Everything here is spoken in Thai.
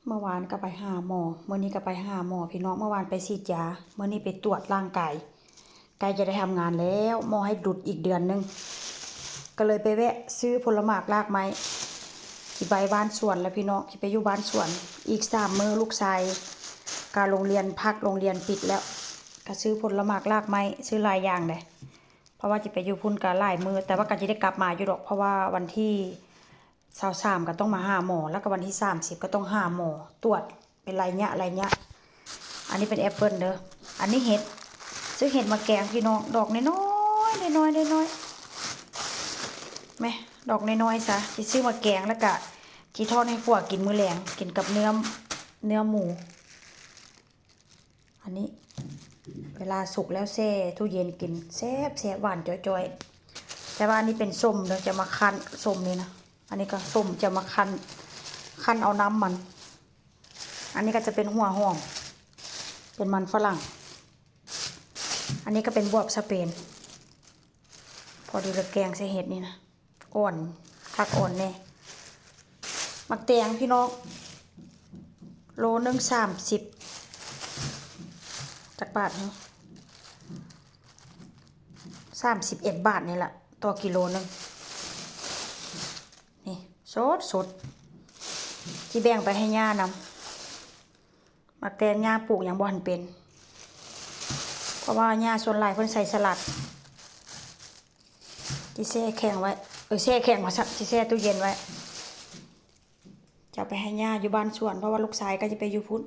เมื่อวานก็ไปหาหมอเมื่อนี้ก็ไปหาหมอพี่น้องเมื่อวานไปฉีดยาเมื่อนี้ไปตรวจร่างกายใกล้จะได้ทำงานแล้วหมอให้ดุดอีกเดือนนึงก็เลยไปแวะซื้อผลไม้รากไม้ที่ไปบ้านสวนแล้วพี่น้องที่ไปอยู่บ้านสวนอีก3 มื้อลูกชายการโรงเรียนพักโรงเรียนปิดแล้วก็ซื้อผลไม้รากไม้ซื้อหลายอย่างเลยเพราะว่าจะไปอยู่พุ่นก็หลายมื้อแต่ว่าก็จะได้กลับมาอยู่ดอกเพราะว่าวันที่23ก็ต้องมาหาหมอแล้วก็วันที่30ก็ต้องหาหมอตรวจเป็นไรเงี้ยอันนี้เป็นแอปเปิลเด้ออันนี้เห็ดซื้อเห็ดมาแกงพี่น้องดอกน้อยแม่ดอกน้อยๆซะที่ซื้อมาแกงแล้วก็ที่ทอดให้พวกกินมื้อแลงกินกับเนื้อหมูอันนี้เวลาสุกแล้วแช่ตู้เย็นกินแซ่บหวานจ้อยๆแต่ว่าอันนี้เป็นส้มเดี๋ยวจะมาคั้นส้มนี่นะอันนี้ก็ส้มจะมาคั้นเอาน้ำมันอันนี้ก็จะเป็นหัวหอมเป็นมันฝรั่งอันนี้ก็เป็นบวบสเปนพอดีละแกงใส่เห็ดนี่นะอ่อนผักอ่อนแน่มักแตงพี่น้องโลนึง30จักบาทนี่31 บาทนี่แหละต่อกิโลนึงนี่สดที่แบ่งไปให้ย่านำมักแตงย่าปลูกอย่างบ่ทันเป็นเพราะว่าย่าส่วนหลายเพิ่นใส่สลัดที่แช่แข็งไว้แช่แข็งมาสักที่แช่ตู้เย็นไว้จะไปให้ย่าอยู่บ้านสวนเพราะว่าลูกชายก็จะไปอยู่พุ่น